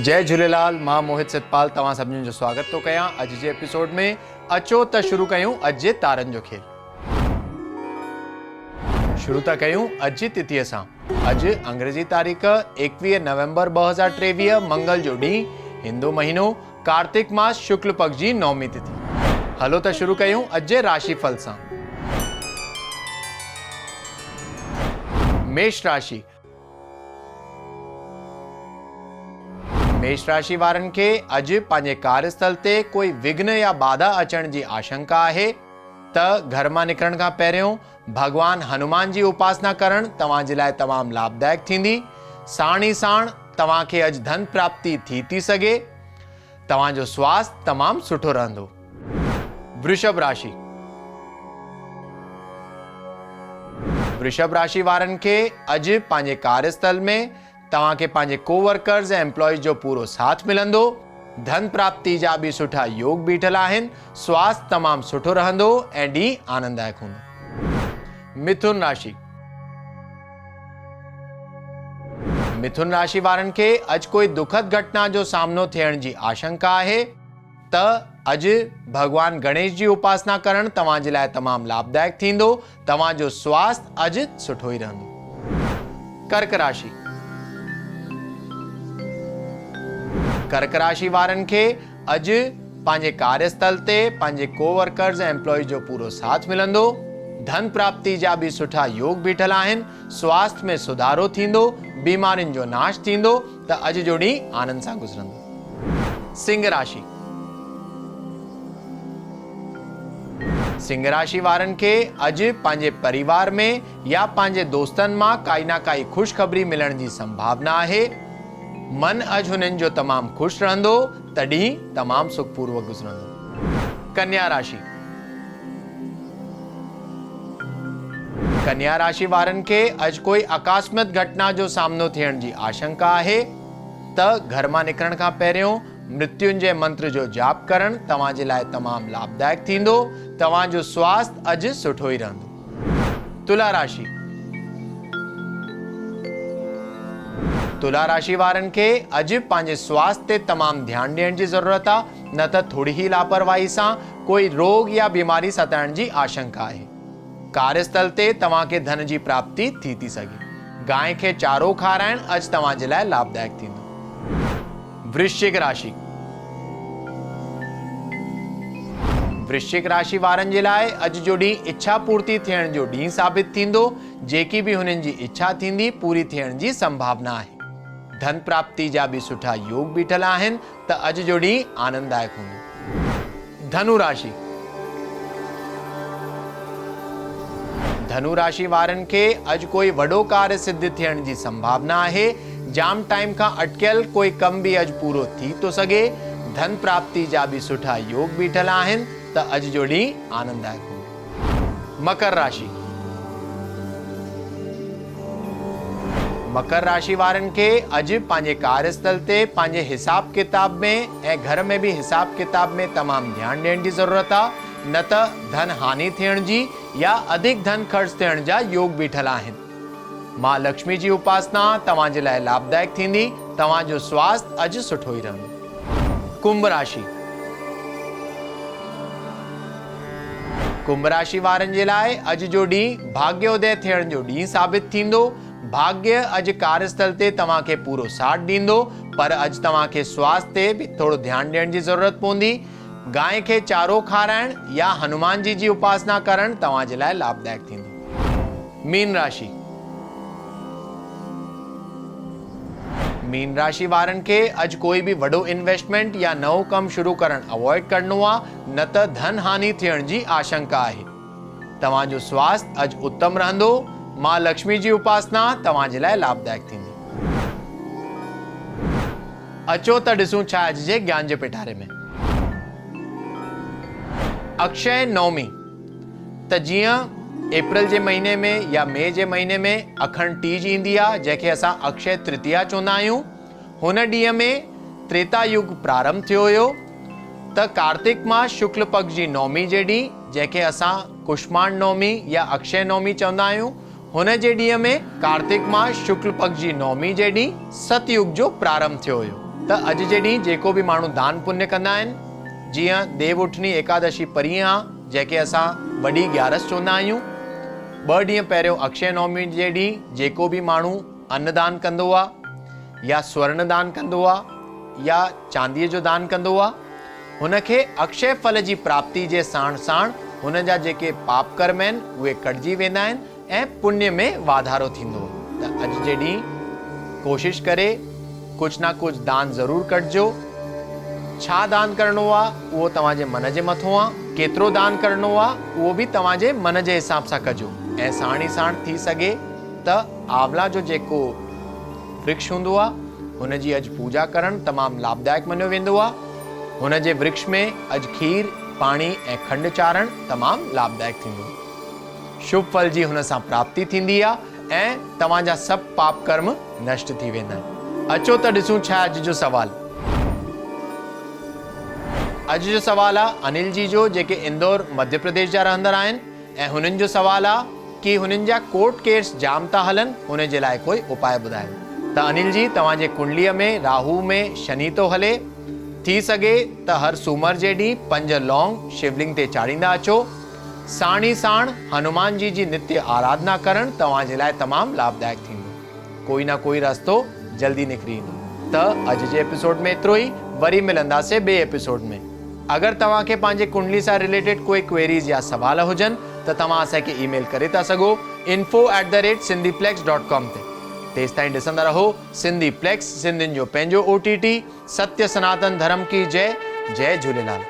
जय झूलेलाल। मां मोहित सितपाल तव्हां सभिनी जो स्वागत थो कयां अॼु जे एपिसोड में। अचो त शुरू कयूं अॼु जे तारनि जो खेल। शुरू था कयूं अॼु जी तिथीअ सां। अॼु अंग्रेजी तारीख़ 21 नवंबर 2023 मंगल जो ॾींहुं, हिंदू महीनो कार्तिक मास शुक्ल पक्ष जी नौमी तिथि। हलो त शुरू कयूं अॼु जे राशिफल सां। मेष राशि। मेष राशि वारनि खे अॼु पंहिंजे कार्यस्थल ते कोई विघ्न या बाधा अचण जी आशंका आहे त घर मां निकिरण खां पहिरियों भगवान हनुमान जी उपासना करण तव्हां जे लाइ तमामु लाभदायक थींदी। साण ई साण तव्हांखे अॼु धन प्राप्ति थी सघे। तव्हांजो स्वास्थ्य तमामु सुठो रहंदो। वृषभ राशि। वृषभ राशि वारनि खे अॼु पंहिंजे कार्यस्थल में तव्हांखे पंहिंजे कोवर्कर्स ऐं एम्प्लॉइज जो पूरो साथ मिलंदो। धन प्राप्ति जा बि सुठा योग बीठल आहिनि। स्वास्थ्य तमामु सुठो रहंदो ऐं ॾींहुं आनंददायक हूंदो। मिथुन राशि। मिथुन राशि वारनि खे अॼु कोई दुखद घटना जो सामनो थियण जी आशंका आहे त अॼु भगवान गणेश जी उपासना करण तव्हां जे लाइ तमामु लाभदायक थींदो। तव्हांजो स्वास्थ्य अॼु सुठो ई रहंदो। कर्क राशि। कर्क राशि वारनि खे अॼु पंहिंजे कार्यस्थल ते पंहिंजे कोवर्कर्स ऐं एम्प्लॉइज जो पूरो साथ मिलंदो। धन प्राप्ति जा बि सुठा योग बीठल आहिनि। स्वास्थ्य में सुधारो थींदो। बीमारियुनि जो नाश थींदो त अॼु जो ॾींहुं आनंद सां गुज़रंदो। सिंह राशि। सिंह राशि वारनि खे अॼु पंहिंजे परिवार में या पंहिंजे दोस्तनि मां काई ना काई ख़ुशख़बरी मिलण जी संभावना आहे। मन अॼु हुननि जो तमामु ख़ुशि रहंदो त ॾींहुं तमामु सुखपूर्वक गुज़रंदो। कन्या राशि। कन्या राशि वारनि खे अॼु कोई आकस्मिक घटना जो सामनो थियण जी आशंका आहे त घर मां निकिरण खां पहिरियों मृत्युंजय मंत्र जो जाप करण तव्हां जे लाइ तमामु लाभदायक थींदो। तव्हांजो स्वास्थ्य अॼु सुठो ई रहंदो। तुला राशि। तुला राशि वारनि खे अॼु पंहिंजे स्वास्थ्य ते तमामु ध्यानु ॾियण जी ज़रूरत आहे, न त थोरी ई लापरवाही सां कोई रोग या बीमारी सताइण जी आशंका आहे। कार्यस्थल ते तव्हांखे धन जी प्राप्ति थी सघे। गांइ खे चारो खाराइण अॼु तव्हां जे लाइ लाभदायक थींदो। वृश्चिक राशि। वृश्चिक राशि वारनि जे लाइ अॼु जो ॾींहुं इच्छा पूर्ति थियण जो ॾींहुं साबित थींदो। जेकी बि हुननि जी इच्छा थींदी पूरी थियण जी संभावना आहे। धन प्राप्ति जा बि सुठा योग बीठल आहिनि त अॼु जो ॾींहुं आनंददायक हूंदो। धनु राशि। धनु राशि वारनि खे अॼु कोई वॾो कार्य सिद्ध थियण जी संभावना आहे। जाम टाइम खां अटकियल कोई कम बि अॼु पूरो थी थो सघे। धन प्राप्ति जा बि सुठा योग बीठल आहिनि त अॼु जो ॾींहुं आनंददायक हूंदो। मकर राशि। मकर राशि वारनि खे अॼु पंहिंजे कार्यस्थल ते पंहिंजे हिसाब किताब में ऐं घर में बि हिसाब किताब में तमामु ध्यानु ॾियण जी ज़रूरत आहे, न त धन हानि थियण जी या अधिक धन ख़र्च थियण जा योग बीठल आहिनि। मां लक्ष्मी जी उपासना तव्हां जे लाइ लाभदायक थींदी। तव्हांजो स्वास्थ्य अॼु सुठो ई रहंदो। कुंभ राशि। कुंभ राशि वारनि जे लाइ अॼु जो ॾींहुं भाग्योदय थियण जो ॾींहुं साबित थींदो। भाग्य अॼु कार्यस्थल ते तव्हांखे पूरो साथ ॾींदो, पर अॼु तव्हांखे स्वास्थ्य ते बि थोरो ध्यानु ॾियण जी ज़रूरत पवंदी। गांइ खे चारो खाराइण या हनुमान जी उपासना करण तव्हां जे लाइ लाभदायक थींदो। मीन राशि। मीन राशि वारनि खे अॼु कोई बि वॾो इन्वेस्टमेंट या नओं कमु शुरू करणु अवॉइड करणो आहे, न त धन हानि थियण जी आशंका आहे। तव्हांजो स्वास्थ्य अॼु उत्तम रहंदो। मां लक्ष्मी जी उपासना तव्हां जे लाइ लाभदायक थींदी। अचो त ॾिसूं छा अॼु जे ज्ञान जे पिटारे में। अक्षय नवमी त जीअं अप्रैल जे महीने में या मई जे महीने में अखंड टीज ईंदी आहे, जंहिंखे असां अक्षय तृतीया चवंदा आहियूं। हुन ॾींहं में त्रेता युग प्रारंभ थियो हुयो त कार्तिक मास शुक्ल पक्ष जी नौमी जे ॾींहुं, जंहिंखे असां कुष्मांड नौमी या अक्षय नौमी चवंदा आहियूं, हुन जे ॾींहं में कार्तिक मास शुक्ल पक्ष जी नौमी जे ॾींहुं सतयुग जो प्रारंभ थियो हुयो। त अॼु जे ॾींहुं जेको बि माण्हू दान पुण्य कंदा आहिनि, जीअं देव उठनी एकादशी परीहं आहे जंहिंखे असां वॾी ग्यारस चवंदा आहियूं, 2 ॾींहं पहिरियों अक्षय नवमी जे ॾींहुं जेको बि माण्हू अन्नदान कंदो आहे या स्वर्ण दान कंदो आहे या चांदीअ जो दान कंदो आहे, हुनखे अक्षय फल जी प्राप्ति जे साण साण हुन जा जेके पाप कर्म आहिनि उहे कटिजी वेंदा आहिनि ऐं पुण्य में वाधारो थींदो। त अॼु जे ॾींहुं कोशिश करे कुछ ना कुछ दान ज़रूर कटिजो। छा दान करणो आहे उहो तव्हांजे मन जे मथां आहे, केतिरो दान करणो आहे उहो बि तव्हांजे मन जे हिसाब सां कजो। ऐं साण ई साण थी सघे त आंवला जो जेको वृक्ष हूंदो आहे हुन जी अॼु पूजा करणु तमामु लाभदायक मञियो वेंदो आहे। हुन जे वृक्ष में अॼु खीर, पाणी ऐं खंडु चाढ़णु तमामु लाभदायक थींदो। शुभ फल जी हुन सां प्राप्ति थींदी आहे ऐं तव्हांजा सभु पाप कर्म नष्ट थी वेंदा आहिनि। अचो त ॾिसूं छा अॼु जो सवाल। अॼु जो सवाल आहे अनिल जी जो, जेके इंदौर मध्य प्रदेश जा रहंदड़ आहिनि, ऐं हुननि जो सवाल आहे कि हुननि जा कोर्ट केस जाम था हलनि, हुन जे लाइ कोई उपाय ॿुधायो। त अनिल जी, तव्हांजे कुंडलीअ में राहु में शनि थो हले, थी सघे त हर सूमर जे ॾींहुं 5 लौंग शिवलिंग ते चाढ़ींदा अचो। साण ई साण हनुमान जी जी नित्य आराधना करणु तव्हांजे लाइ तमामु लाभदायक थींदो। कोई ना कोई रस्तो जल्दी निकिरी ईंदो। त अॼु जे एपिसोड में एतिरो ई, वरी मिलंदासीं ॿिए एपिसोड में। अगरि तव्हांखे पंहिंजे कुंडली सां रिलेटेड कोई क्वेरीज़ या सवाल हुजनि त तव्हां असांखे ईमेल करे था सघो info@sindhiplex.com ते। तेसि ताईं ॾिसंदा रहो सिंधी प्लेक्स, सिंधियुनि जो पंहिंजो OTT। सत्य सनातन धर्म की जय। जय झूलेलाल।